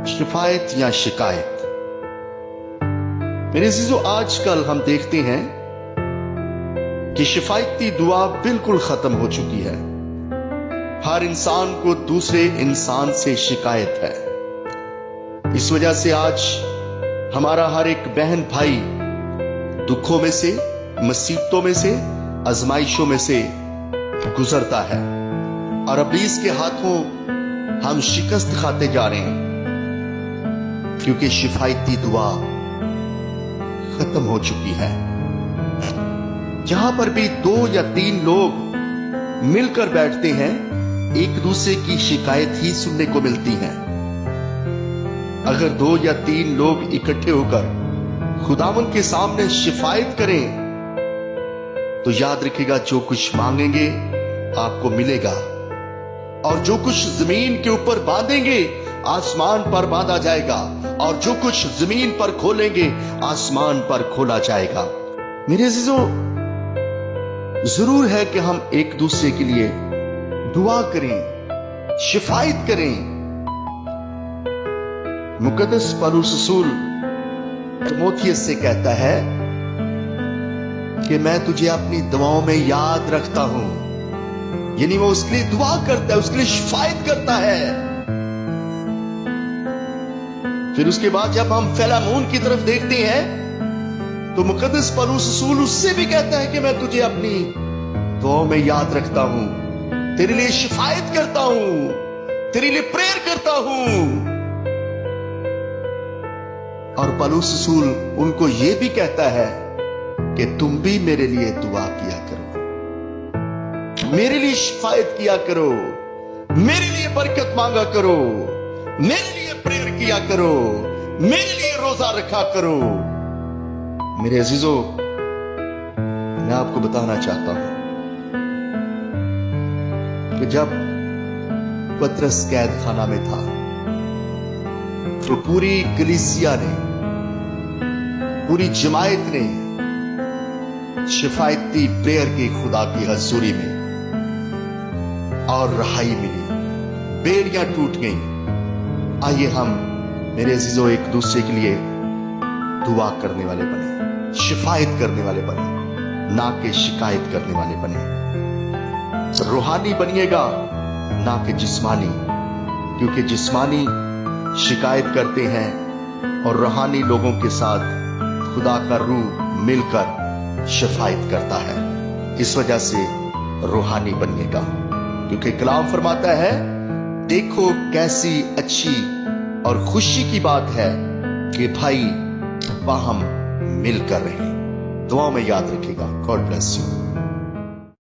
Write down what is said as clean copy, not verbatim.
शिफायत या शिकायत। मेरे अजीजों, आजकल हम देखते हैं कि शिफायती दुआ बिल्कुल खत्म हो चुकी है। हर इंसान को दूसरे इंसान से शिकायत है। इस वजह से आज हमारा हर एक बहन भाई दुखों में से, मुसीबतों में से, आजमाइशों में से गुजरता है और इब्लीस के हाथों हम शिकस्त खाते जा रहे हैं, क्योंकि शिफायती दुआ खत्म हो चुकी है। जहां पर भी 2 या 3 लोग मिलकर बैठते हैं, एक दूसरे की शिकायत ही सुनने को मिलती है। अगर 2 या 3 लोग इकट्ठे होकर खुदावंद के सामने शिफायत करें तो याद रखिएगा, जो कुछ मांगेंगे आपको मिलेगा, और जो कुछ जमीन के ऊपर बांधेंगे आसमान पर बांधा जाएगा, और जो कुछ जमीन पर खोलेंगे आसमान पर खोला जाएगा। मेरे अजीजों, जरूर है कि हम एक दूसरे के लिए दुआ करें, शिफायत करें। मुकद्दस पौलुस रसूल तीमुथियुस से कहता है कि मैं तुझे अपनी दुआओं में याद रखता हूं, यानी वो उसके लिए दुआ करता है, उसके लिए शिफायत करता है। फिर उसके बाद जब हम फिलेमोन की तरफ देखते हैं तो मुकद्दस पौलुस रसूल उससे भी कहता है कि मैं तुझे अपनी दुआओं में याद रखता हूं, तेरे लिए शिफायत करता हूं, तेरे लिए प्रेयर करता हूं। और पौलुस रसूल उनको यह भी कहता है कि तुम भी मेरे लिए दुआ किया करो, मेरे लिए शिफायत किया करो, मेरे लिए बरकत मांगा करो, मेरे लिए प्रेयर किया करो, मेरे लिए रोजा रखा करो। मेरे अजीजों, मैं आपको बताना चाहता हूं कि जब पतरस कैद खाना में था तो पूरी कलीसिया ने, पूरी जमायत ने शिफायती प्रेयर की खुदा की हजूरी में, और रहाई मिली, बेड़ियां टूट गईं। आइए हम मेरे अजीजों एक दूसरे के लिए दुआ करने वाले बने, शिफायत करने वाले बने, ना कि शिकायत करने वाले बने। रूहानी बनिएगा, ना कि जिस्मानी, क्योंकि जिस्मानी शिकायत करते हैं और रूहानी लोगों के साथ खुदा का रूह मिलकर शिफायत करता है। इस वजह से रूहानी बनिएगा, क्योंकि कलाम फरमाता है, देखो कैसी अच्छी और खुशी की बात है कि भाई बाहम मिलकर रहें। दुआ में याद रखिएगा। God bless you.